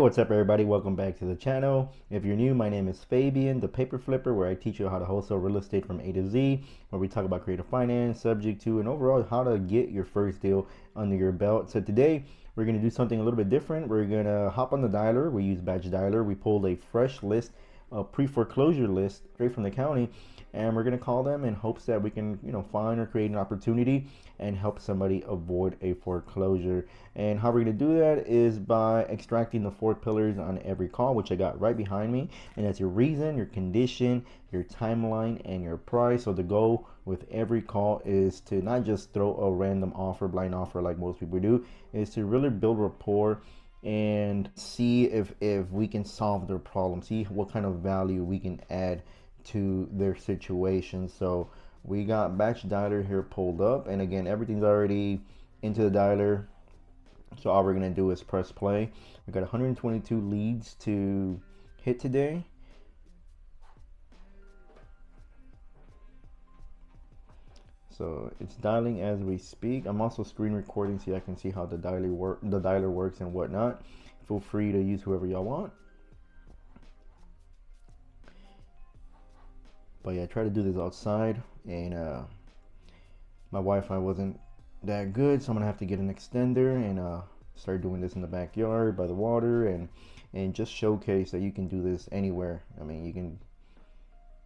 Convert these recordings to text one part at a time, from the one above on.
what's up everybody? Welcome back to the channel. If you're new, my name is Fabian, the paper flipper, where I teach you how to wholesale real estate from A to Z, where we talk about creative finance, subject to, and overall how to get your first deal under your belt. So today we're going to do something a little bit different. We're going to hop on the dialer. We use batch dialer. We pulled a fresh list, a pre-foreclosure list straight from the county, and we're going to call them in hopes that we can find or create an opportunity and help somebody avoid a foreclosure. And how we're going to do that is by extracting the 4 pillars on every call, which I got right behind me, and that's your reason, your condition, your timeline, and your price. So the goal with every call is to not just throw a random offer, blind offer like most people do, is to really build rapport and see if we can solve their problem, see what kind of value we can add to their situation. So we got batch dialer here pulled up, and again, everything's already into the dialer. So all we're gonna do is press play. We got 122 leads to hit today. So it's dialing as we speak. I'm also screen recording so I can see how the dialer works and whatnot. Feel free to use whoever y'all want. But yeah, I try to do this outside, and my Wi-Fi wasn't that good, so I'm gonna have to get an extender and start doing this in the backyard by the water, and just showcase that you can do this anywhere. I mean, you can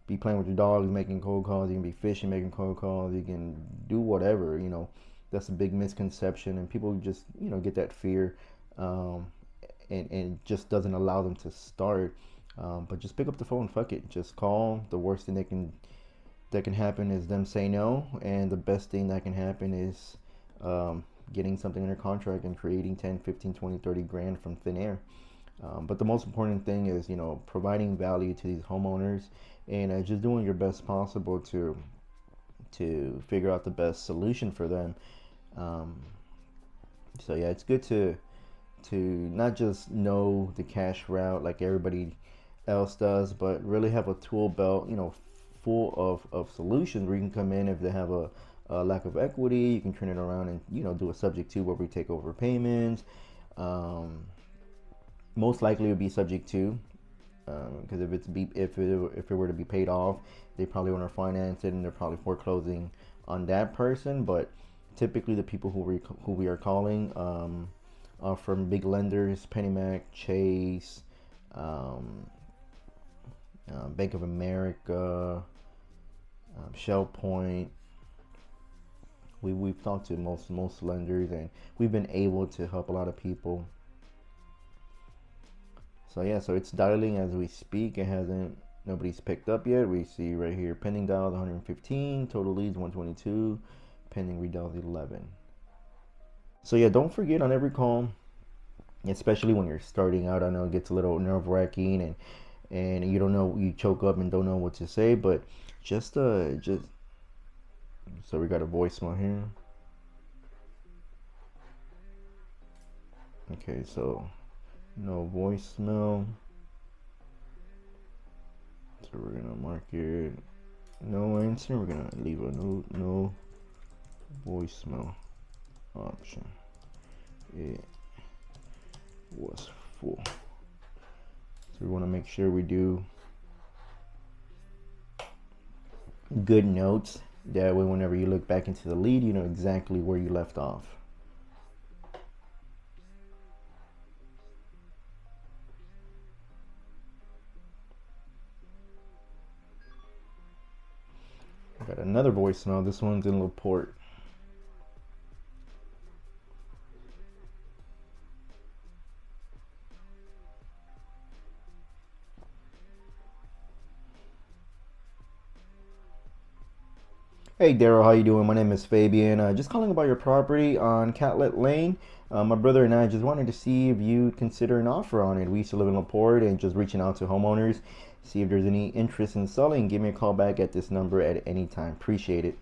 be playing with your dogs, making cold calls. You can be fishing, making cold calls. You can do whatever. That's a big misconception, and people just get that fear, and it just doesn't allow them to start. But just pick up the phone, fuck it, just call. The worst thing that can happen is them say no, and the best thing that can happen is getting something under contract and creating 10, 15, 20, 30 grand from thin air. But the most important thing is providing value to these homeowners, and just doing your best possible to figure out the best solution for them. So yeah, it's good to not just know the cash route like everybody else does, but really have a tool belt full of solutions where you can come in if they have a lack of equity. You can turn it around and do a subject to where we take over payments. Most likely it would be subject to, because if it were to be paid off, they probably want to finance it, and they're probably foreclosing on that person. But typically the people who we are calling are from big lenders: PennyMac, Chase, Bank of America, Shell Point. We've talked to most lenders, and we've been able to help a lot of people. So yeah, so it's dialing as we speak. Nobody's picked up yet. We see right here pending dials 115, total leads 122, pending redials 11. So yeah, don't forget on every call, especially when you're starting out. I know it gets a little nerve-wracking, and you choke up and don't know what to say, but just so we got a voicemail here. Okay, so no voicemail, so we're gonna mark it no answer. We're gonna leave a no voicemail option. It was full. So we want to make sure we do good notes. That way, whenever you look back into the lead, you know exactly where you left off. I got another voicemail. This one's in LaPorte. Hey Daryl, how you doing? My name is Fabian. Just calling about your property on Catlet Lane. My brother and I just wanted to see if you'd consider an offer on it. We used to live in LaPorte, and just reaching out to homeowners, see if there's any interest in selling. Give me a call back at this number at any time. Appreciate it.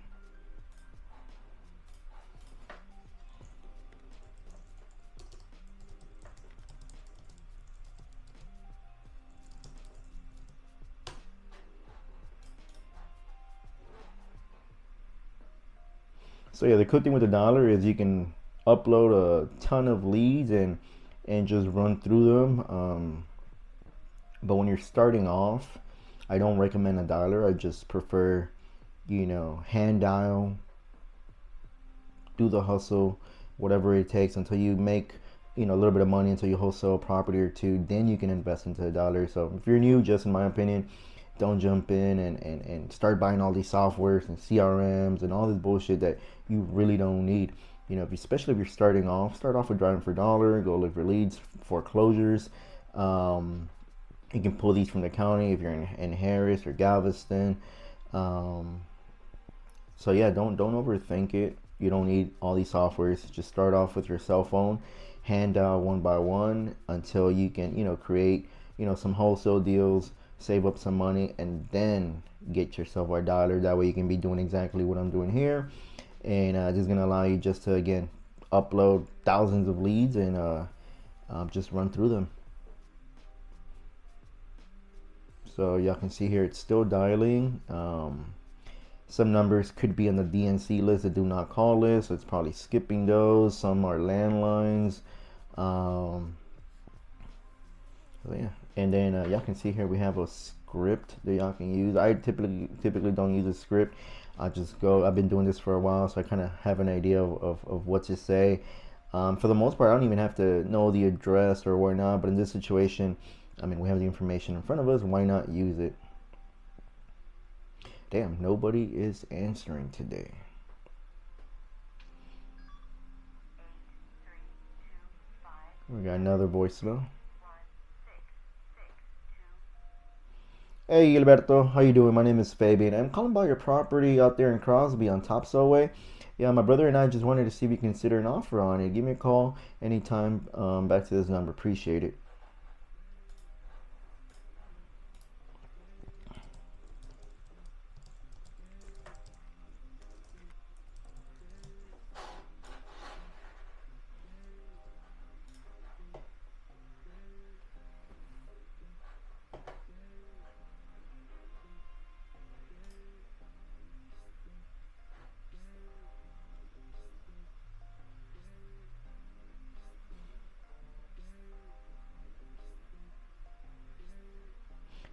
So yeah, the cool thing with the dollar is you can upload a ton of leads, and and just run through them. But when you're starting off, I don't recommend a dialer. I just prefer, hand dial, do the hustle, whatever it takes until you make, a little bit of money, until you wholesale a property or two. Then you can invest into a dialer. So if you're new, just in my opinion, don't jump in and start buying all these softwares and CRMs and all this bullshit that you really don't need. Especially if you're starting off, start off with driving for dollar, go look for leads, foreclosures. You can pull these from the county if you're in Harris or Galveston. So yeah, don't overthink it. You don't need all these softwares. Just start off with your cell phone, hand dial one by one until you can, create, some wholesale deals, save up some money, and then get yourself a dialer. That way you can be doing exactly what I'm doing here. And this is gonna allow you just to, again, upload thousands of leads and just run through them. So y'all can see here it's still dialing. Some numbers could be on the DNC list, the do not call list, so it's probably skipping those. Some are landlines. So yeah, and then y'all can see here we have a script that y'all can use. I typically don't use a script. I've been doing this for a while, so I kind of have an idea of what to say. For the most part, I don't even have to know the address or whatnot, but in this situation, we have the information in front of us. Why not use it? Damn, nobody is answering today. We got another voicemail. Hey Gilberto, how you doing? My name is Fabian. I'm calling about your property out there in Crosby on Topsailway. Yeah, my brother and I just wanted to see if you consider an offer on it. Give me a call anytime. Back to this number. Appreciate it.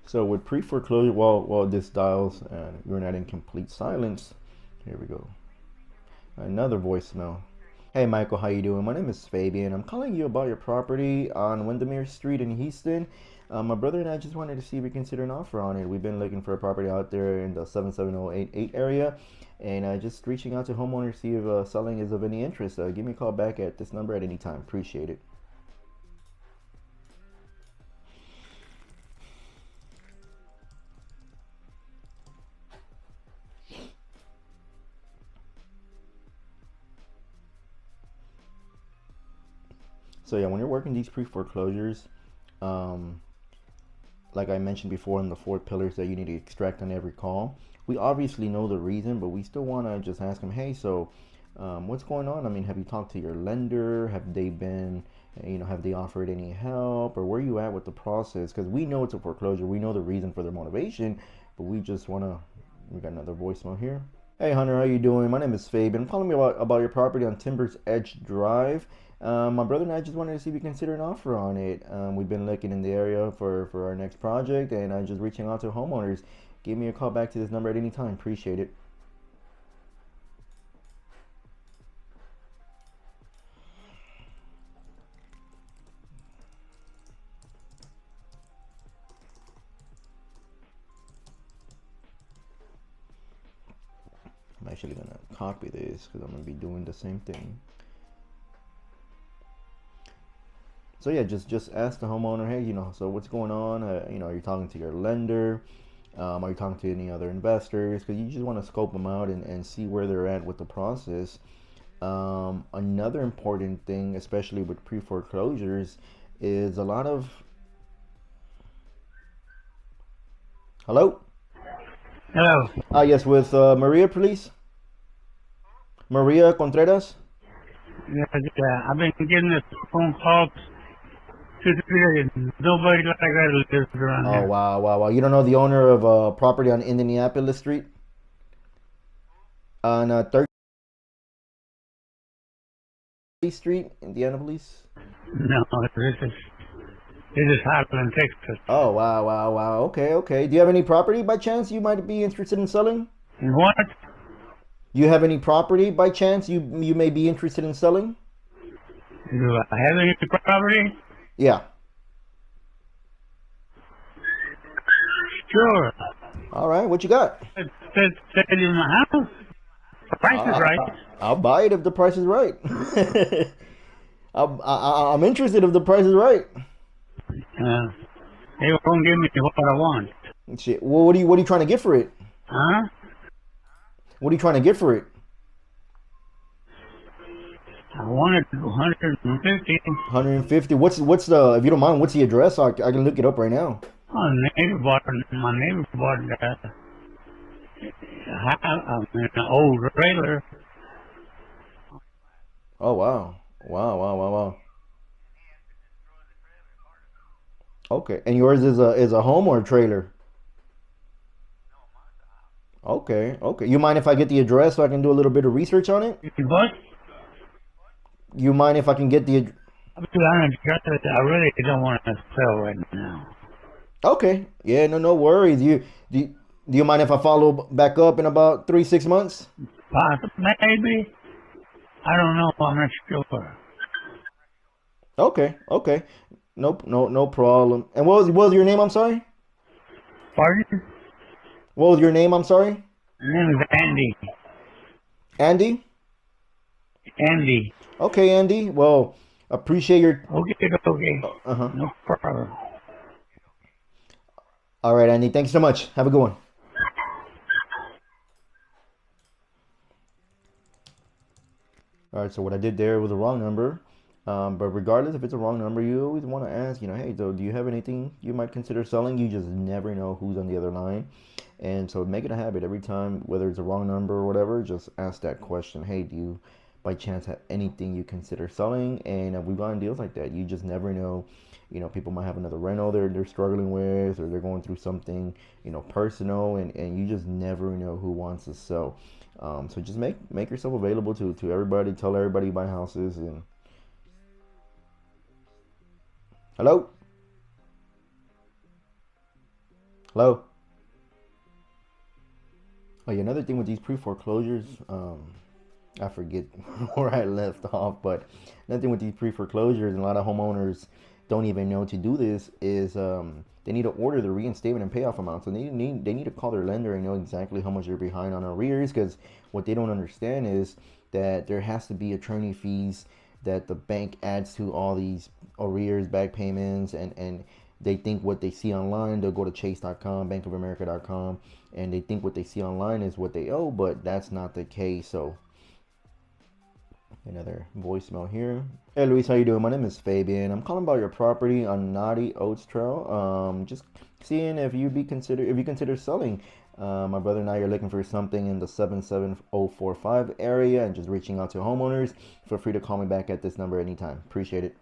So with pre-foreclosure, while this dials and you're not in complete silence, here we go. Another voicemail. Hey Michael, how you doing? My name is Fabian. I'm calling you about your property on Windermere Street in Houston. My brother and I just wanted to see if we consider an offer on it. We've been looking for a property out there in the 77088 area, and just reaching out to homeowners to see if selling is of any interest. Give me a call back at this number at any time. Appreciate it. So yeah, when you're working these pre-foreclosures, like I mentioned before in the 4 pillars that you need to extract on every call, we obviously know the reason, but we still want to just ask them, hey, so what's going on? Have you talked to your lender? Have they been, have they offered any help? Or where are you at with the process? Because we know it's a foreclosure. We know the reason for their motivation, but we just want to, we got another voicemail here. Hey Hunter, how you doing? My name is Fabian. I'm calling you about your property on Timbers Edge Drive. My brother and I just wanted to see if we consider an offer on it. We've been looking in the area for our next project, and I'm just reaching out to homeowners. Give me a call back to this number at any time. Appreciate it. I'm actually gonna copy this because I'm gonna be doing the same thing. So yeah, just ask the homeowner, hey, so what's going on? Are you talking to your lender? Are you talking to any other investors? Because you just want to scope them out and see where they're at with the process. Another important thing, especially with pre-foreclosures, is a lot of... Hello? Hello. Yes, with Maria, please. Maria Contreras. Yeah, I've been getting this phone calls 2, 3 days. Nobody like that lives around Oh, here. wow. You don't know the owner of a property on Indianapolis Street? On 30th Street, Indianapolis? No, this is Highland, Texas. Oh, wow, wow, wow. Okay, okay. Do you have any property by chance you might be interested in selling? And what? You have any property by chance you may be interested in selling? Do I have any property? Yeah. Sure. All right. What you got? Sell you my house. The price is right. I'll buy it if the price is right. I'm interested if the price is right. They won't give me what I want. Shit. Well, what are you trying to get for it? Huh? What are you trying to get for it? I wanted 150. 150. What's the, if you don't mind, what's the address? I can look it up right now. My neighbor bought an old trailer. Oh wow. Wow, wow, wow, wow. Okay. And yours is a home or a trailer? Okay, okay. You mind if I get the address so I can do a little bit of research on it? What? You mind if I can get the I really don't want to sell right now. Okay. Yeah, no worries. Do you mind if I follow back up in about 3-6 months? Maybe. I don't know. I'm not sure. Okay, okay. Nope, no problem. And what was your name? I'm sorry. Pardon? What was your name? I'm sorry. My name is Andy. Andy. Andy. Okay, Andy. Well, appreciate your. Okay. Uh-huh. No problem. All right, Andy. Thank you so much. Have a good one. All right. So what I did there was a wrong number. But regardless if it's a wrong number, you always want to ask, hey, so do you have anything you might consider selling? You just never know who's on the other line. And so make it a habit every time, whether it's a wrong number or whatever, just ask that question. Hey, do you by chance have anything you consider selling? And we've gotten deals like that. You just never know. People might have another rental they're struggling with, or they're going through something, personal, and you just never know who wants to sell. So just make yourself available to everybody. Tell everybody you buy houses. And hello? Hello? Oh, yeah, another thing with these pre-foreclosures, I forget where I left off, but another thing with these pre-foreclosures, and a lot of homeowners don't even know to do this, is they need to order the reinstatement and payoff amount. So they need to call their lender and know exactly how much they're behind on arrears, because what they don't understand is that there has to be attorney fees that the bank adds to all these arrears, back payments, and they think what they see online, they'll go to chase.com, bankofamerica.com, and they think what they see online is what they owe, but that's not the case. So another voicemail here. Hey Luis, how you doing? My name is Fabian. I'm calling about your property on Naughty Oats Trail. Just seeing if you consider selling. My brother and I are looking for something in the 77045 area and just reaching out to homeowners. Feel free to call me back at this number anytime. Appreciate it.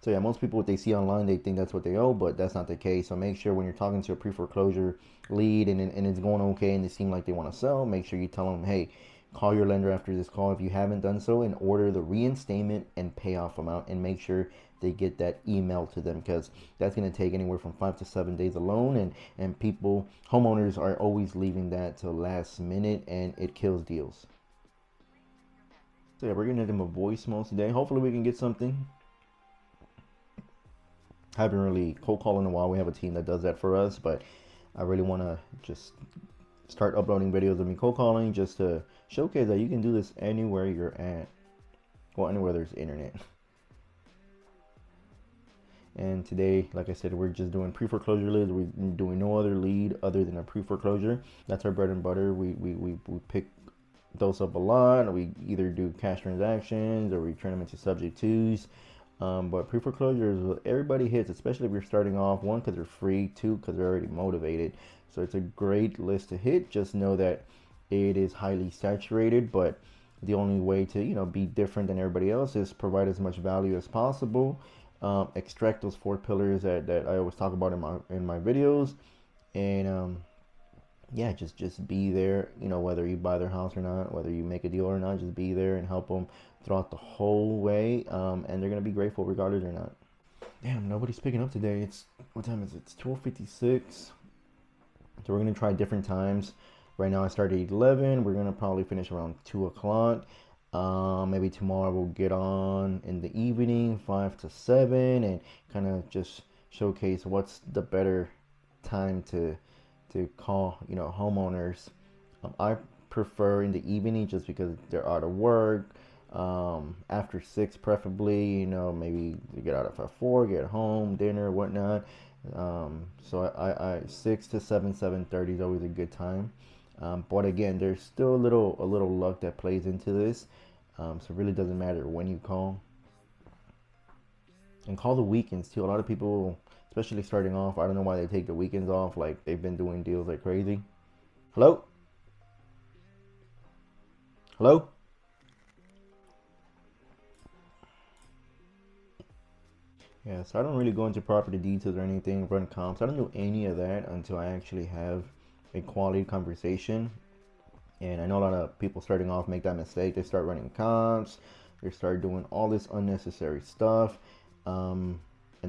So yeah, most people, what they see online, they think that's what they owe, but that's not the case. So make sure when you're talking to a pre-foreclosure lead and it's going okay and they seem like they want to sell, make sure you tell them, hey, call your lender after this call if you haven't done so, and order the reinstatement and payoff amount, and make sure they get that email to them, because that's going to take anywhere from 5 to 7 days alone, and homeowners are always leaving that till last minute, and it kills deals. So yeah, we're going to give them a voicemail today. Hopefully we can get something. Haven't really cold called in a while. We have a team that does that for us, but I really want to just start uploading videos of me cold calling, just to showcase that you can do this anywhere you're at. Well, anywhere there's internet. And today, like I said, we're just doing pre-foreclosure leads. We're doing no other lead other than a pre-foreclosure. That's our bread and butter. We pick those up a lot. We either do cash transactions or we turn them into subject twos. But pre-foreclosures, everybody hits, especially if you're starting off. One, because they're free. Two, because they're already motivated. So it's a great list to hit. Just know that it is highly saturated, but the only way to be different than everybody else is provide as much value as possible. Extract those 4 pillars that I always talk about in my videos, and yeah, just be there. Whether you buy their house or not, whether you make a deal or not, just be there and help them throughout the whole way. And they're gonna be grateful regardless or not. Damn, nobody's picking up today. It's what time is it? It's 12:56. So we're gonna try different times. Right now I started at 11. We're gonna probably finish around 2 o'clock. Maybe tomorrow we'll get on in the evening, 5 to 7, and kind of just showcase what's the better time to call, homeowners. I prefer in the evening just because they're out of work. After 6, preferably, maybe you get out at 4, get home, dinner, whatnot. So I 6 to 7, 7:30 is always a good time. But again, there's still a little luck that plays into this. So it really doesn't matter when you call. And call the weekends too. A lot of people, especially starting off, I don't know why they take the weekends off. Like they've been doing deals like crazy. Hello? Hello? Yeah, so I don't really go into property details or anything, run comps. I don't do any of that until I actually have a quality conversation. And I know a lot of people starting off make that mistake. They start running comps, they start doing all this unnecessary stuff. And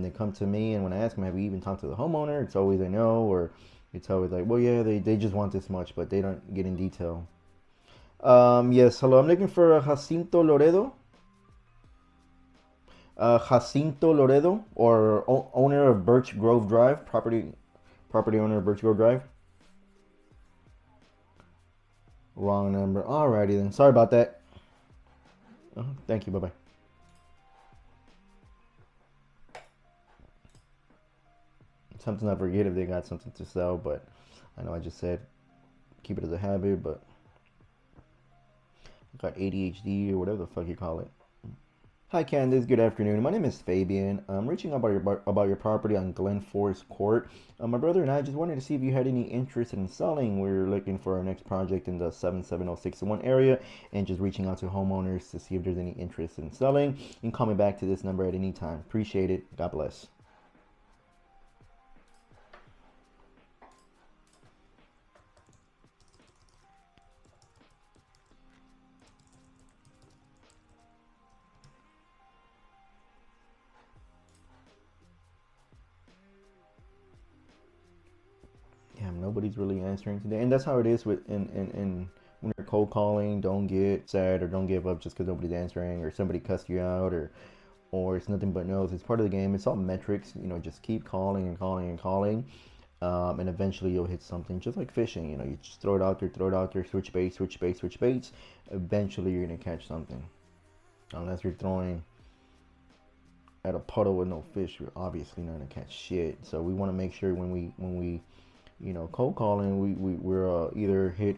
they come to me, and when I ask them, have you even talked to the homeowner? It's always a no, or it's always like, well, yeah, they just want this much, but they don't get in detail. Yes, hello, I'm looking for Jacinto Loredo. Jacinto Loredo, or owner of Birch Grove Drive, property owner of Birch Grove Drive. Wrong number. Alrighty then. Sorry about that. Thank you. Bye bye. Sometimes I forget if they got something to sell, but I know I just said keep it as a habit, but I got ADHD or whatever the fuck you call it. Hi Candice, good afternoon. My name is Fabian. I'm reaching out about your property on Glen Forest Court. My brother and I just wanted to see if you had any interest in selling. We're looking for our next project in the 77061 area and just reaching out to homeowners to see if there's any interest in selling. You can call me back to this number at any time. Appreciate it. God bless. Damn, nobody's really answering today, and that's how it is with in when you're cold calling. Don't get sad or don't give up just because nobody's answering or somebody cussed you out or it's nothing but no's. It's part of the game. It's all metrics. Just keep calling and calling and calling, and eventually you'll hit something. Just like fishing, you just throw it out there, switch baits, switch baits, switch baits. Eventually you're gonna catch something, unless you're throwing at a puddle with no fish. You're obviously not gonna catch shit. So we want to make sure when we cold calling, we're either hit.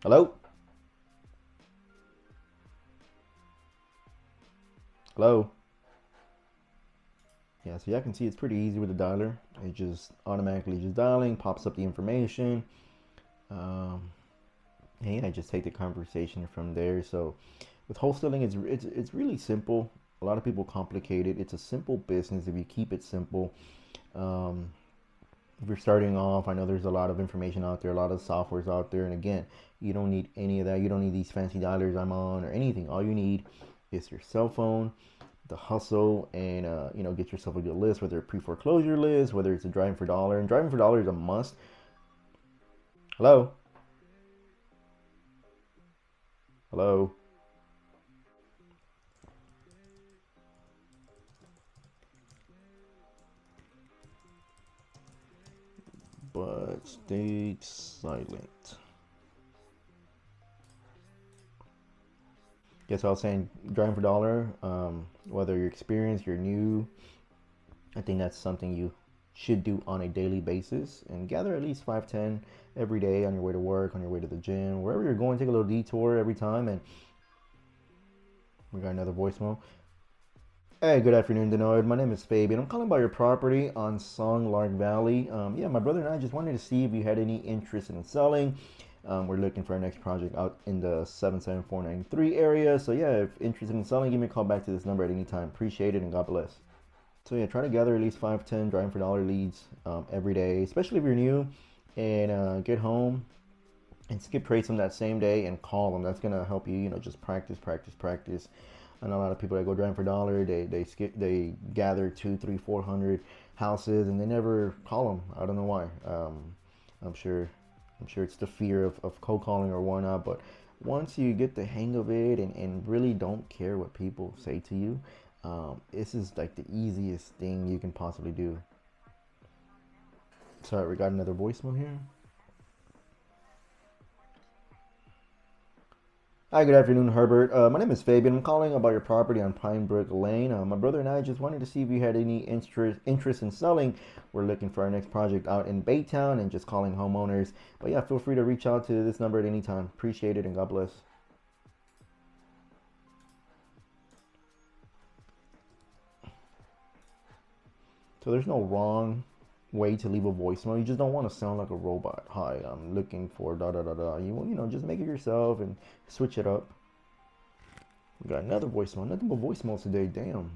Hello? Hello? Yeah, so y'all can see it's pretty easy with the dialer. It just automatically just dialing, pops up the information. And I just take the conversation from there. So with wholesaling, it's really simple. A lot of people complicate it. It's a simple business if you keep it simple. If you're starting off, I know there's a lot of information out there, a lot of softwares out there, and again, you don't need any of that. You don't need these fancy dialers I'm on or anything. All you need is your cell phone, the hustle, and get yourself a good list, whether a pre-foreclosure list, whether it's a driving for dollar, and driving for dollar is a must. Hello? Hello? But stayed silent. Yes, I was saying driving for dollar. Whether you're experienced, you're new, I think that's something you should do on a daily basis and gather at least 5-10 every day on your way to work, on your way to the gym, wherever you're going. Take a little detour every time. And we got another voicemail. Hey, good afternoon, Denoid. My name is Fabian. I'm calling about your property on Song Lark Valley. Yeah, my brother and I just wanted to see if you had any interest in selling. We're looking for our next project out in the 77493 area. So yeah, if interested in selling, give me a call back to this number at any time. Appreciate it, and God bless. So yeah, try to gather at least 5, 10 driving for dollar leads every day, especially if you're new, and get home and skip trades them that same day and call them. That's gonna help you, just practice, practice, practice. I know a lot of people that go driving for dollar, they gather 2, 3, 400 houses and they never call them. I don't know why. I'm sure I'm sure it's the fear of cold calling or whatnot, but once you get the hang of it and really don't care what people say to you, this is like the easiest thing you can possibly do. Sorry, we got another voicemail here. Hi, good afternoon, Herbert. My name is Fabian. I'm calling about your property on Pine Brook Lane. My brother and I just wanted to see if you had any interest in selling. We're looking for our next project out in Baytown and just calling homeowners. But yeah, feel free to reach out to this number at any time. Appreciate it and God bless. So there's no wrong way to leave a voicemail. You just don't want to sound like a robot. Hi, I'm looking for da da da da. Just make it yourself and switch it up. We got another voicemail. Nothing but voicemails today. Damn.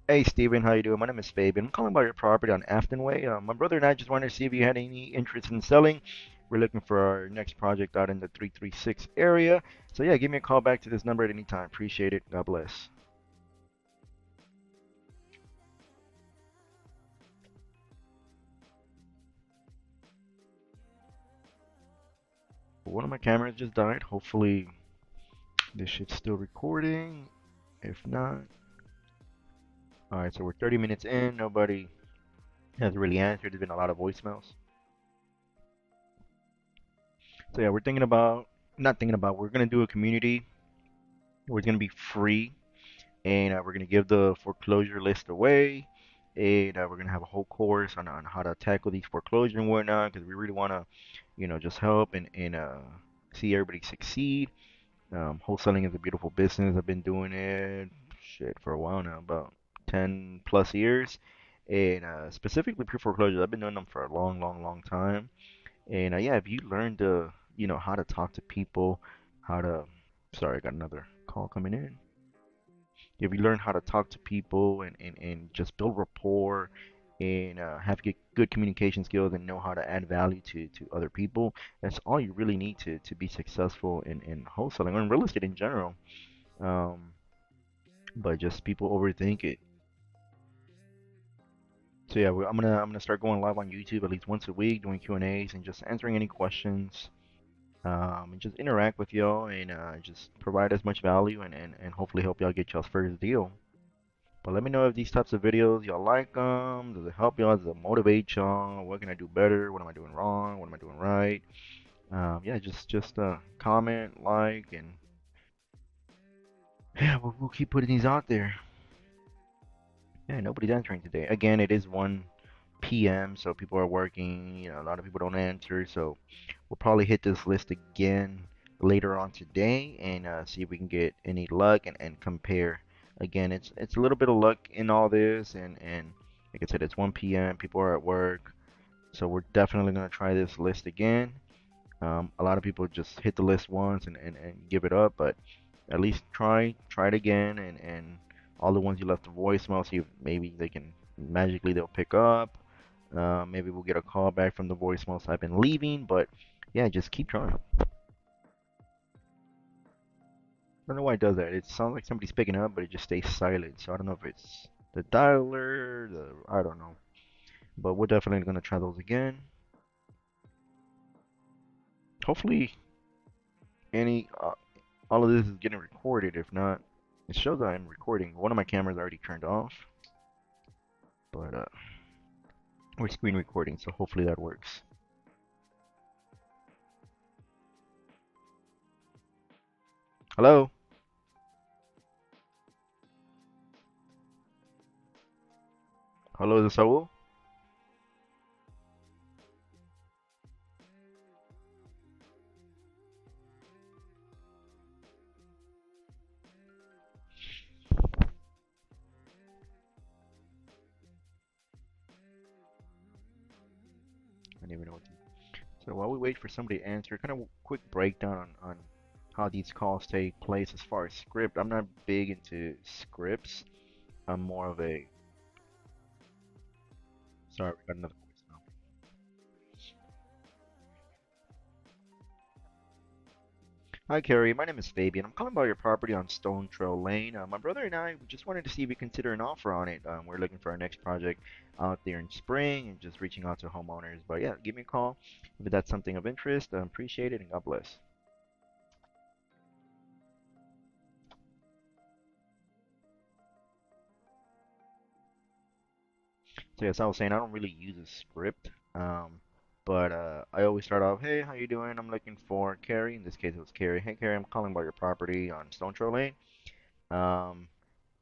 Hey Steven, how you doing? My name is Fabian. I'm calling about your property on Afton Way. My brother and I just wanted to see if you had any interest in selling. We're looking for our next project out in the 336 area. So yeah, give me a call back to this number at any time. Appreciate it. God bless. One of my cameras just died. Hopefully this shit's still recording. If not, all right. So we're 30 minutes in. Nobody has really answered. There's been a lot of voicemails. So yeah, not thinking about. We're gonna do a community where it's gonna be free, and we're gonna give the foreclosure list away, and we're gonna have a whole course on how to tackle these foreclosures and whatnot, because we really wanna, just help and see everybody succeed. Wholesaling is a beautiful business. I've been doing it shit for a while now, about 10 plus years, and specifically pre-foreclosures. I've been doing them for a long, long, long time. And yeah, if you learn to, how to talk to people, how to, sorry, I got another call coming in. If you learn how to talk to people and just build rapport and have good communication skills and know how to add value to other people, that's all you really need to be successful in wholesaling or in real estate in general. Um, but just people overthink it. So yeah, I'm gonna start going live on YouTube at least once a week, doing Q&As and just answering any questions, and just interact with y'all and just provide as much value and hopefully help y'all get y'all's first deal. But let me know if these types of videos y'all like them. Does it help y'all? Does it motivate y'all? What can I do better? What am I doing wrong? What am I doing right? Yeah, just comment, like, and yeah, we'll keep putting these out there. Yeah, nobody's answering today. Again, it is 1 p.m., so people are working. A lot of people don't answer, so we'll probably hit this list again later on today and see if we can get any luck and compare. Again, it's a little bit of luck in all this, and like I said, it's 1 p.m. People are at work, so we're definitely gonna try this list again. A lot of people just hit the list once and give it up, but at least try it again and all the ones you left a voicemail, see if maybe they can magically they'll pick up. Maybe we'll get a call back from the voicemails I've been leaving, but yeah, just keep trying. I don't know why it does that. It sounds like somebody's picking up, but it just stays silent. So I don't know if it's the dialer, I don't know. But we're definitely gonna try those again. Hopefully, any all of this is getting recorded. If not, it shows that I'm recording. One of my cameras already turned off, but we're screen recording, so hopefully that works. Hello? Hello, is this Saul? I don't even know what to So while we wait for somebody to answer, kind of quick breakdown on how these calls take place as far as script. I'm not big into scripts. I'm more of a sorry, we got another voice now. Hi Carrie, my name is Fabian. I'm calling about your property on Stone Trail Lane. My brother and I just wanted to see if we consider an offer on it. We're looking for our next project out there in spring and just reaching out to homeowners. But yeah, give me a call if that's something of interest. I appreciate it and God bless. So yes, I was saying I don't really use a script, but I always start off, "Hey, how you doing? I'm looking for Carrie." In this case, it was Carrie. "Hey, Carrie, I'm calling about your property on Stone Trail Lane." Um,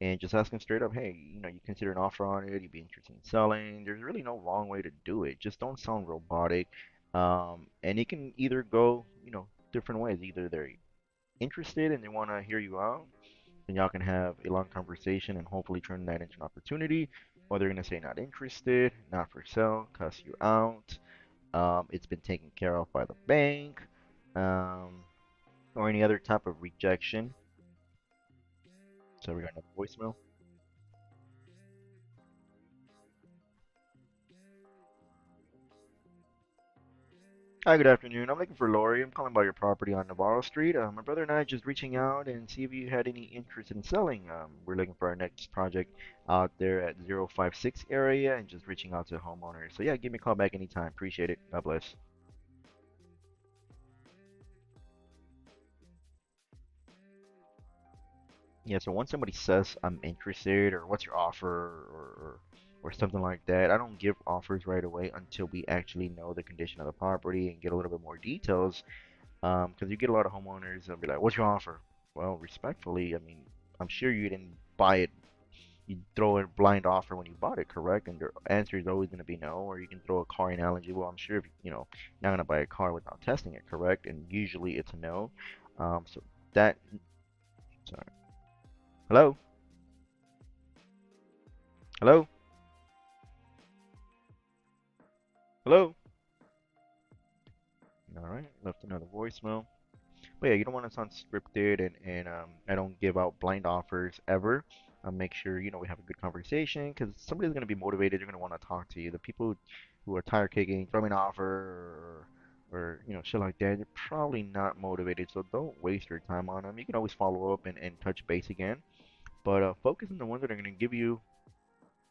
and just asking straight up, "Hey, you consider an offer on it? You'd be interested in selling?" There's really no wrong way to do it. Just don't sound robotic. And it can either go, different ways. Either they're interested and they want to hear you out, and y'all can have a long conversation and hopefully turn that into an opportunity. Or they're gonna say not interested, not for sale, cuss you out. It's been taken care of by the bank, um, or any other type of rejection. So we got another voicemail. Hi, good afternoon. I'm looking for Lori. I'm calling about your property on Navarro Street. My brother and I just reaching out and see if you had any interest in selling. We're looking for our next project out there at 056 area and just reaching out to homeowners. So yeah, give me a call back anytime. Appreciate it. God bless. Yeah, so once somebody says I'm interested or what's your offer or something like that, I don't give offers right away until we actually know the condition of the property and get a little bit more details. Because you get a lot of homeowners and be like, "What's your offer?" Well, respectfully, I mean, I'm sure you didn't buy it. You throw a blind offer when you bought it, correct? And your answer is always going to be no. Or you can throw a car analogy. Well, I'm sure if you're not going to buy a car without testing it, correct? And usually it's a no. So that. Sorry. Hello. Hello. Hello. All right. Left another voicemail. But yeah, you don't want to sound scripted, and I don't give out blind offers ever. Make sure we have a good conversation because somebody's going to be motivated. They're going to want to talk to you. The people who are tire kicking, throw me an offer, or shit like that, they're probably not motivated. So don't waste your time on them. You can always follow up and touch base again, but focus on the ones that are going to give you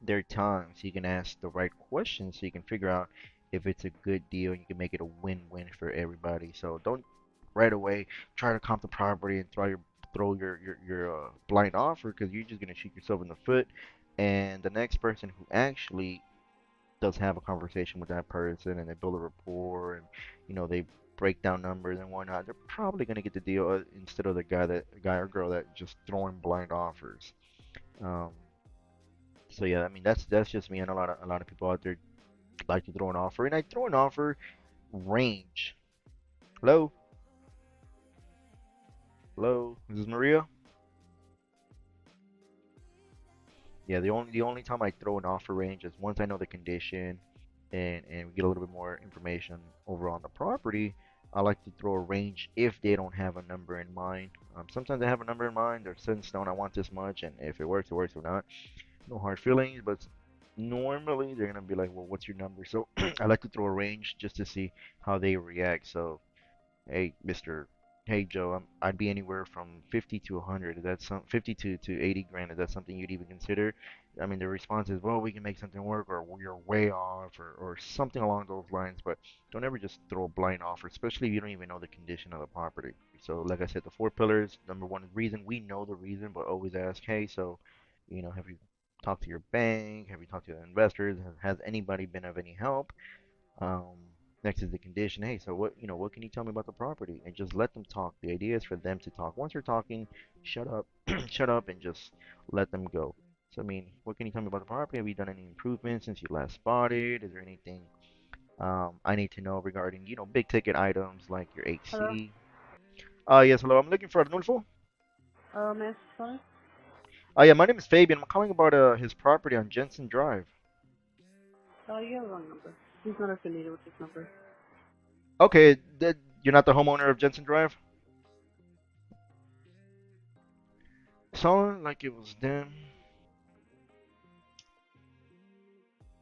their time so you can ask the right questions so you can figure out if it's a good deal and you can make it a win-win for everybody. So don't right away try to comp the property and throw your blind offer because you're just gonna shoot yourself in the foot. And the next person who actually does have a conversation with that person and they build a rapport and they break down numbers and whatnot, they're probably gonna get the deal instead of the guy or girl that just throwing blind offers. Um, so yeah, I mean that's just me, and a lot of people out there like to throw an offer, and I throw an offer range. Hello, hello, this is Maria. Yeah, the only time I throw an offer range is once I know the condition, and we get a little bit more information over on the property. I like to throw a range if they don't have a number in mind. Sometimes they have a number in mind. They're set in stone. I want this much, and if it works, it works. If not, no hard feelings. But normally they're gonna be like, "Well, what's your number?" So I like to throw a range just to see how they react. So hey, Mister, hey Joe, I'd be anywhere from 50 to 100. Is that some 50 to 80 grand? Is that something you'd even consider? I mean, the response is, well, we can make something work, or you're way off, or something along those lines. But don't ever just throw a blind offer, especially if you don't even know the condition of the property. So, like I said, the four pillars. Number one is reason. We know the reason, but always ask, hey, so, have you talked to your bank? Have you talked to the investors? Has anybody been of any help? Um, Next is the condition. Hey, so what can you tell me about the property? And just let them talk. The idea is for them to talk. Once you're talking, shut up, shut up, and just let them go. So, I mean, what can you tell me about the property? Have you done any improvements since you last bought it? Is there anything I need to know regarding, big ticket items like your Hello. AC? Yes, hello. I'm looking for Arnulfo. Miss Phone. Yeah, my name is Fabian. I'm calling about his property on Jensen Drive. You have a wrong number. He's not affiliated with this number. Okay, you're not the homeowner of Jensen Drive? Sounded like it was them.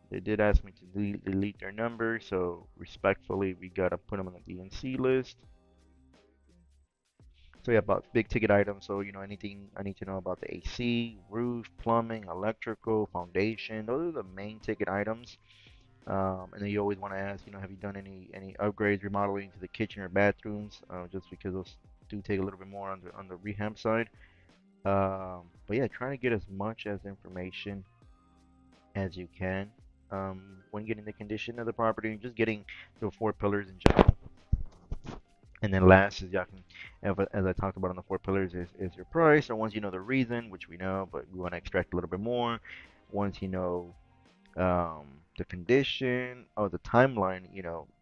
They did ask me to delete their number, so respectfully, we gotta put them on the DNC list. So yeah, about big ticket items. So anything I need to know about the AC, roof, plumbing, electrical, foundation. Those are the main ticket items. And then you always want to ask, have you done any upgrades, remodeling to the kitchen or bathrooms? Just because those do take a little bit more on the rehab side. But yeah, trying to get as much as information as you can when getting the condition of the property and just getting the four pillars in general. And then last is y'all can, as I talked about on the four pillars, is your price. So once you know the reason, which we know, but we want to extract a little bit more. Once you know the condition or the timeline,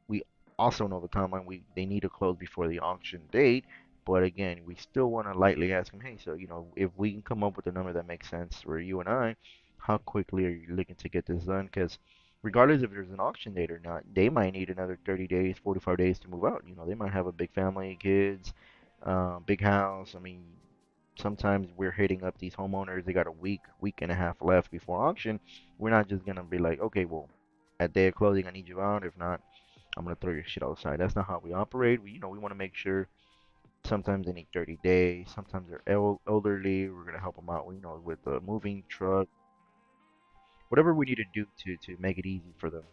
we also know the timeline. They need to close before the auction date. But again, we still want to lightly ask them, hey, so if we can come up with a number that makes sense for you and I, how quickly are you looking to get this done? Because regardless if there's an auction date or not, they might need another 30 days, 45 days to move out. They might have a big family, kids, big house. I mean, sometimes we're hitting up these homeowners. They got a week and a half left before auction. We're not just gonna be like, okay, well, at day of closing, I need you out. If not, I'm gonna throw your shit outside. That's not how we operate. We want to make sure. Sometimes they need 30 days. Sometimes they're elderly. We're gonna help them out. With the moving truck, whatever we need to do to make it easy for them.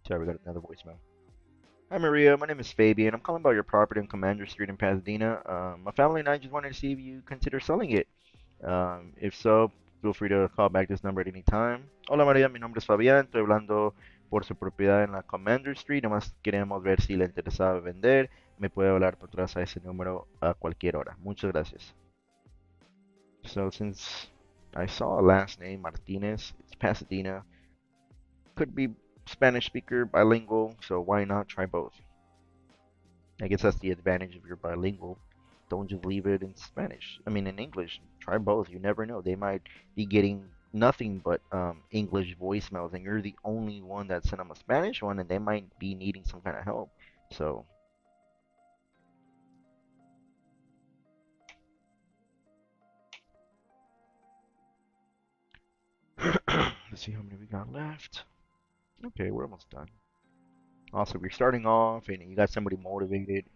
Sorry, we got another voicemail. Hi Maria, my name is Fabian. I'm calling about your property on Commander Street in Pasadena. My family and I just wanted to see if you consider selling it. If so, feel free to call back this number at any time. Hola María, mi nombre es Fabián, estoy hablando por su propiedad en la Commander Street. Nomás queremos ver si le interesaba vender. Me puede hablar por atrás a ese número a cualquier hora. Muchas gracias. So since I saw a last name Martinez, it's Pasadena. Could be Spanish speaker, bilingual, so why not try both? I guess that's the advantage if you're bilingual. Don't just leave it in Spanish. I mean, in English. Try both. You never know. They might be getting nothing but English voicemails, and you're the only one that sent them a Spanish one, and they might be needing some kind of help. So, let's see how many we got left. Okay, we're almost done. Also, if you're starting off and you got somebody motivated.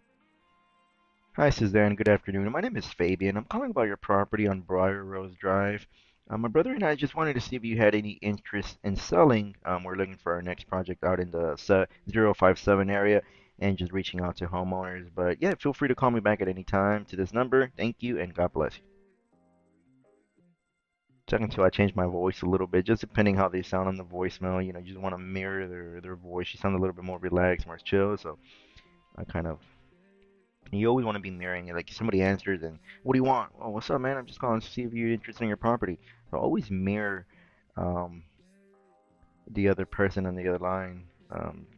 Hi, Suzanne. Good afternoon. My name is Fabian. I'm calling about your property on Briar Rose Drive. My brother and I just wanted to see if you had any interest in selling. We're looking for our next project out in the 057 area and just reaching out to homeowners. But yeah, feel free to call me back at any time to this number. Thank you and God bless you. Second until I change my voice a little bit, just depending how they sound on the voicemail. You just want to mirror their voice. She sounds a little bit more relaxed, more chill. So I kind of you always want to be mirroring it. Like if somebody answers and what do you want? Oh, what's up, man? I'm just calling to see if you're interested in your property. So always mirror um, the other person on the other line.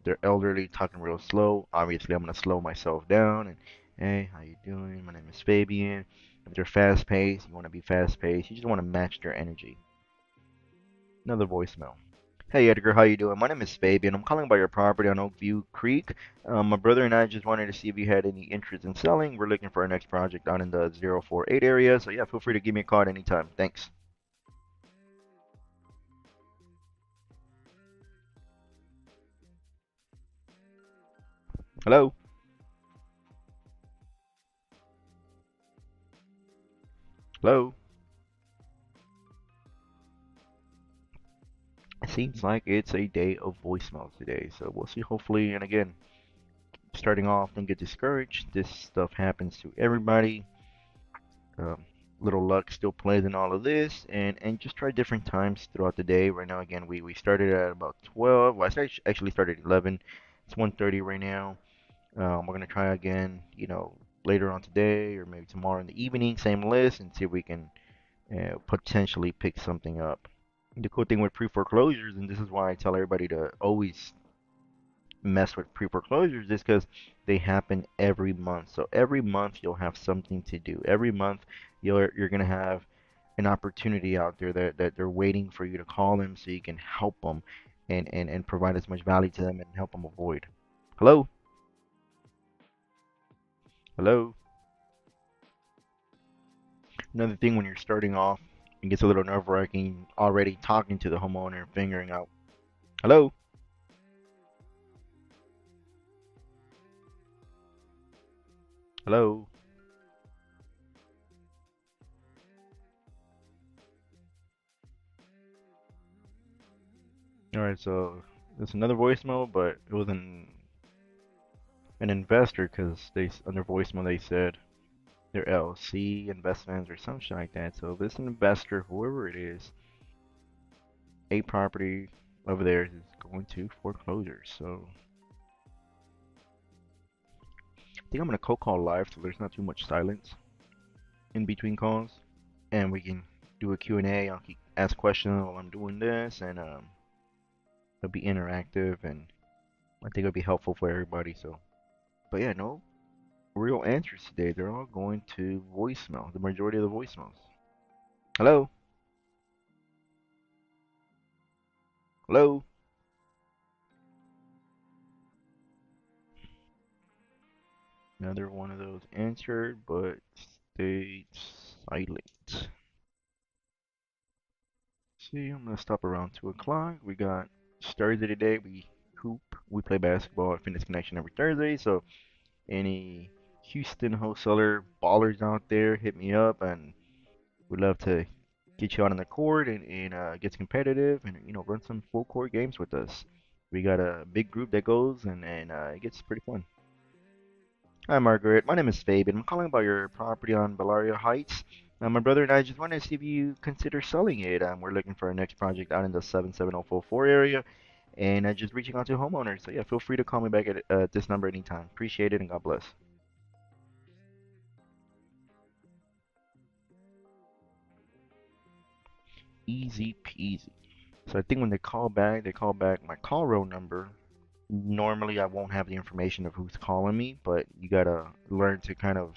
They're elderly, talking real slow. Obviously, I'm gonna slow myself down and hey, how you doing? My name is Fabian. If they're fast paced, you want to be fast paced. You just want to match their energy. Another voicemail. Hey Edgar, how you doing? My name is Fabian. I'm calling about your property on Oakview Creek. My brother and I just wanted to see if you had any interest in selling. We're looking for our next project down in the 048 area. So yeah, feel free to give me a call at any time. Thanks. Hello? Hello? It seems like it's a day of voicemails today. So we'll see. Hopefully, and again, starting off, don't get discouraged. This stuff happens to everybody. Um, little luck still plays in all of this, and just try different times throughout the day. Right now, again, we started at about 12. Well, actually started at 11. It's 1:30 right now. We're gonna try again, later on today or maybe tomorrow in the evening, same list, and see if we can potentially pick something up. The cool thing with pre-foreclosures, and this is why I tell everybody to always mess with pre-foreclosures, is because they happen every month. So every month you'll have something to do. Every month you're gonna have an opportunity out there that they're waiting for you to call them so you can help them and provide as much value to them and help them avoid. Hello? Hello? Another thing when you're starting off, it gets a little nerve-wracking already talking to the homeowner, figuring out, hello? Hello? Alright, so it's another voicemail, but it was an investor because under voicemail they said their LLC investments or some shit like that. So this investor, whoever it is, a property over there is going to foreclosures. So I think I'm gonna cold call live so there's not too much silence in between calls, and we can do a Q&A. I'll keep ask questions while I'm doing this, and it'll be interactive, and I think it'll be helpful for everybody. So, but yeah, no real answers today. They're all going to voicemail. The majority of the voicemails. Hello, hello. Another one of those answered, but stayed silent. See, I'm gonna stop around 2 o'clock. We got Thursday today. We hoop. We play basketball at Fitness Connection every Thursday. So any Houston wholesaler ballers out there, hit me up, and we'd love to get you out on the court and get competitive and run some full court games with us. We got a big group that goes and it gets pretty fun. Hi Margaret, my name is Fabian. I'm calling about your property on Bellaria Heights. My brother and I just wanted to see if you consider selling it. We're looking for our next project out in the 77044 area and just reaching out to homeowners. So yeah, feel free to call me back at this number anytime. Appreciate it and God bless. Easy peasy. So I think when they call back my call roll number. Normally, I won't have the information of who's calling me, but you gotta learn to kind of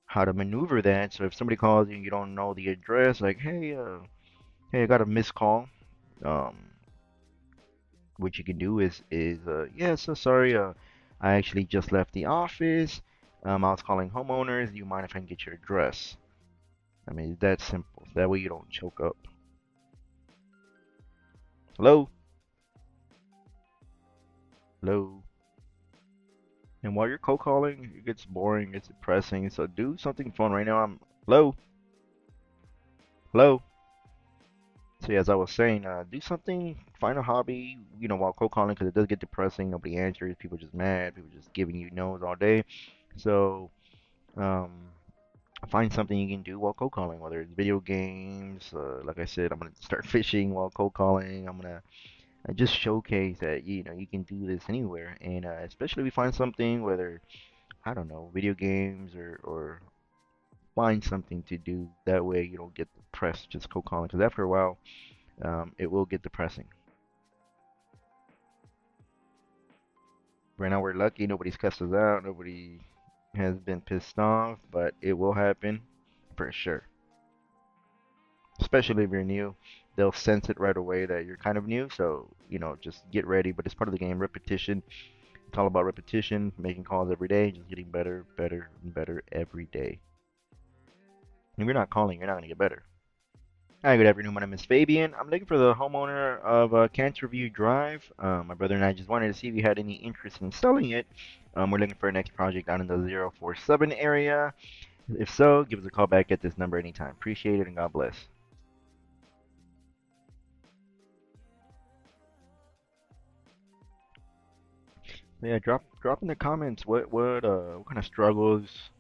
how to maneuver that. So if somebody calls you and you don't know the address, like, hey, I got a missed call. Um, what you can do is yeah, so sorry, I actually just left the office. I was calling homeowners. Do you mind if I can get your address? I mean, it's that simple. That way you don't choke up. Hello? Hello? And while you're cold calling, it gets boring, it's depressing. So do something fun right now. Hello? Hello? So yeah, as I was saying, do something, find a hobby, while cold calling, because it does get depressing. Nobody answers. People just mad. People just giving you no's all day. So, um, find something you can do while cold calling, whether it's video games. Like I said, I'm gonna start fishing while cold calling. I'm gonna just showcase that you can do this anywhere, and especially if you find something, whether I don't know, video games or find something to do. That way you don't get depressed just cold calling, because after a while, it will get depressing. Right now we're lucky. Nobody's cussed us out. Nobody has been pissed off, but it will happen for sure. Especially if you're new, they'll sense it right away that you're kind of new. So, just get ready. But it's part of the game. Repetition. It's all about repetition, making calls every day, just getting better, better, and better every day. If you're not calling, you're not going to get better. Hi, good afternoon. My name is Fabian. I'm looking for the homeowner of Canterview Drive. My brother and I just wanted to see if you had any interest in selling it. We're looking for a next project out in the 047 area. If so, give us a call back at this number anytime. Appreciate it and God bless. Yeah, drop in the comments what kind of struggles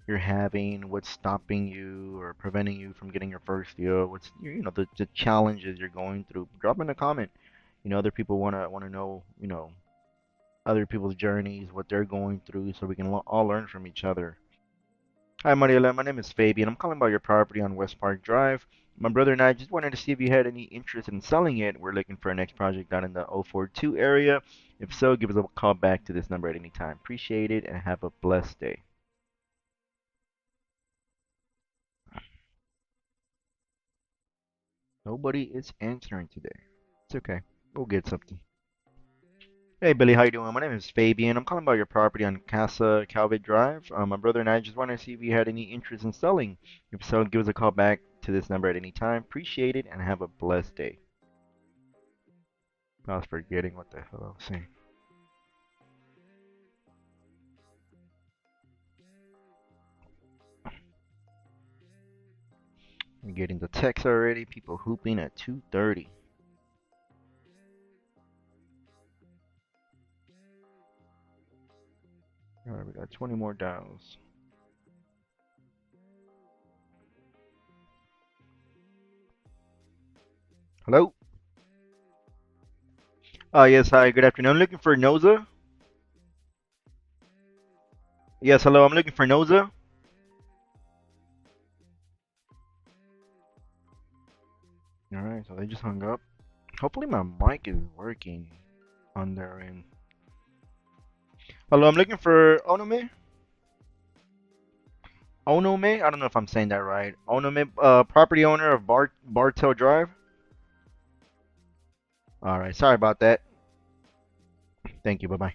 you're having, what's stopping you or preventing you from getting your first deal, what's the challenges you're going through. Drop in a comment. Other people wanna know, other people's journeys, what they're going through, so we can all learn from each other. Hi, Mariela. My name is Fabian. I'm calling about your property on West Park Drive. My brother and I just wanted to see if you had any interest in selling it. We're looking for our next project down in the 042 area. If so, give us a call back to this number at any time. Appreciate it and have a blessed day. Nobody is answering today. It's okay. We'll get something. Hey Billy, how you doing? My name is Fabian. I'm calling about your property on Casa Calvet Drive. My brother and I just wanted to see if you had any interest in selling. If so, give us a call back to this number at any time. Appreciate it and have a blessed day. I was forgetting what the hell I was saying. I'm getting the text already. People hooping at 2:30. All right, we got 20 more dials. Hello? Yes, hi, good afternoon. I'm looking for Noza. Yes, hello, I'm looking for Noza. All right, so they just hung up. Hopefully my mic is working on their end. Hello, I'm looking for Onome. Onome? I don't know if I'm saying that right. Onome, property owner of Bartel Drive. All right, sorry about that. Thank you. Bye bye.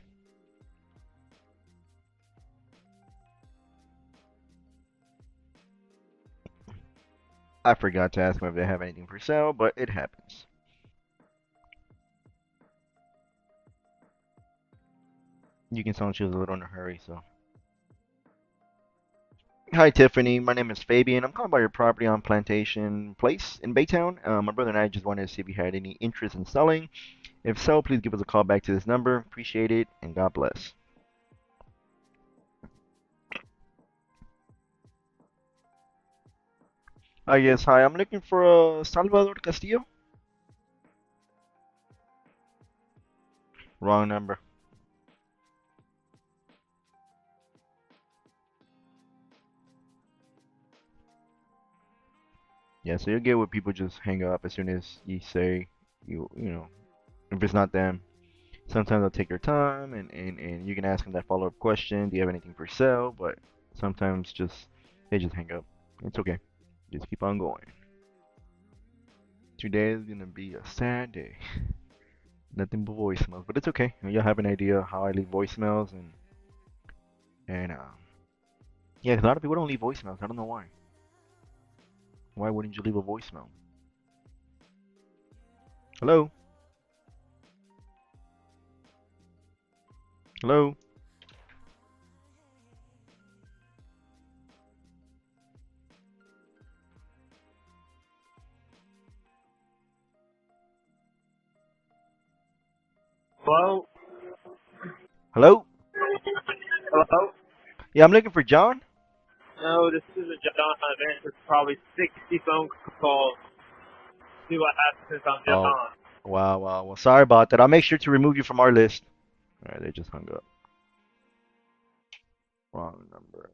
I forgot to ask them if they have anything for sale, but it happens. You can tell she was a little in a hurry, so. Hi, Tiffany. My name is Fabian. I'm calling about your property on Plantation Place in Baytown. My brother and I just wanted to see if you had any interest in selling. If so, please give us a call back to this number. Appreciate it, and God bless. Yes, hi. I'm looking for Salvador Castillo. Wrong number. Yeah, so you'll get what people just hang up as soon as you say you know, if it's not them. Sometimes they'll take their time and you can ask them that follow-up question, do you have anything for sale? But sometimes just they just hang up. It's okay. Just keep on going. Today is gonna be a sad day. Nothing but voicemails, but it's okay. You'll have an idea how I leave voicemails and yeah, 'cause a lot of people don't leave voicemails. I don't know why. Why wouldn't you leave a voicemail? Hello? Hello? Hello? Hello? Hello? Yeah, I'm looking for John. No, this isn't John. I've answered probably 60 phone calls. See what happens since I'm Oh, John. wow, wow. Well, sorry about that. I'll make sure to remove you from our list. All right, they just hung up. Wrong number.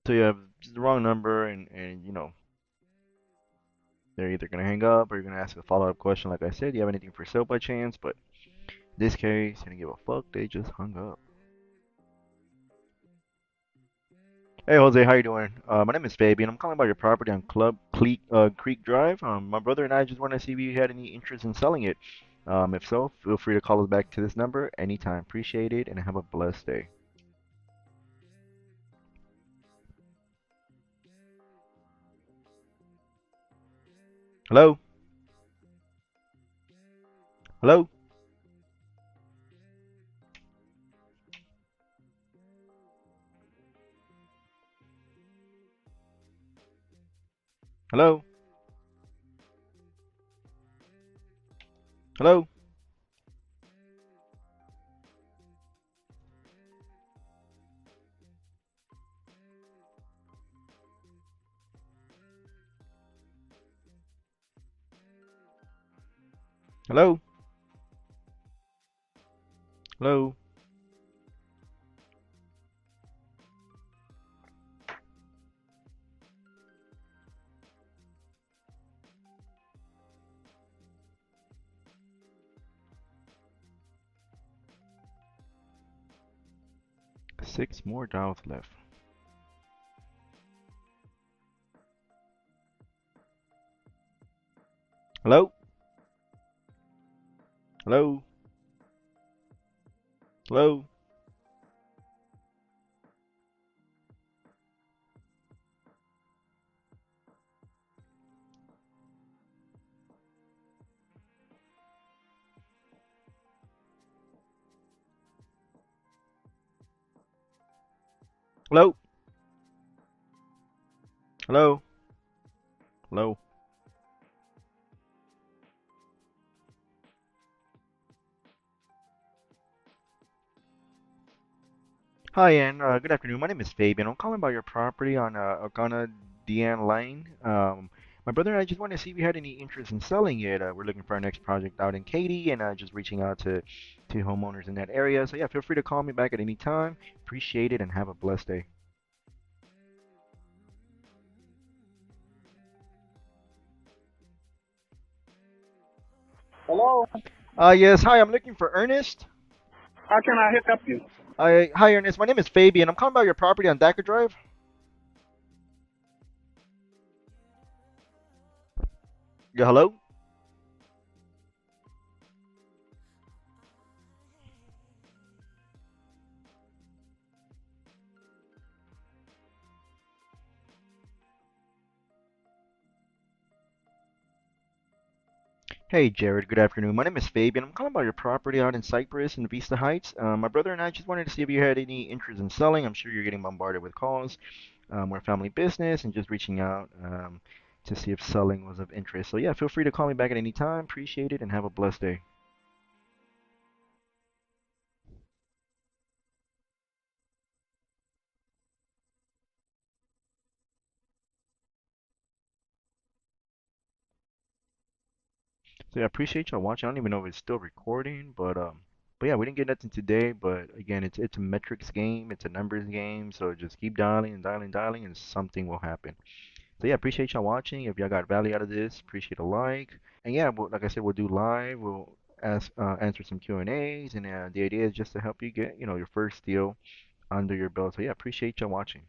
So you have the wrong number, and they're either gonna hang up or you're gonna ask a follow-up question. Like I said, do you have anything for sale by chance? But in this case, they didn't give a fuck. They just hung up. Hey Jose, how you doing? My name is Fabian. I'm calling about your property on Creek Drive. My brother and I just want to see if you had any interest in selling it. If so, feel free to call us back to this number anytime. Appreciate it, and have a blessed day. Hello? Hello? Hello? Hello? Hello? Hello? 6 more dials left. Hello? Hello? Hello? Hello? Hello? Hello? Hi, and good afternoon. My name is Fabian. I'm calling about your property on Okana Dean Lane. My brother and I just wanted to see if you had any interest in selling it. We're looking for our next project out in Katy, and just reaching out to homeowners in that area. So yeah, feel free to call me back at any time. Appreciate it, and have a blessed day. Hello. Yes. Hi, I'm looking for Ernest. How can I help you? Hi, Ernest. My name is Fabian. I'm calling about your property on Dacker Drive. Yeah, hello. Hey Jared, good afternoon. My name is Fabian. I'm calling about your property out in Cypress in Vista Heights. My brother and I just wanted to see if you had any interest in selling. I'm sure you're getting bombarded with calls. We're a family business and just reaching out to see if selling was of interest. So yeah, feel free to call me back at any time. Appreciate it and have a blessed day. So yeah, appreciate y'all watching. I don't even know if it's still recording, but yeah, we didn't get nothing today. But again, it's a metrics game, it's a numbers game. So just keep dialing and dialing, dialing, and something will happen. So yeah, appreciate y'all watching. If y'all got value out of this, appreciate a like. And yeah, like I said, we'll do live. We'll answer some Q&As, and the idea is just to help you get your first deal under your belt. So yeah, appreciate y'all watching.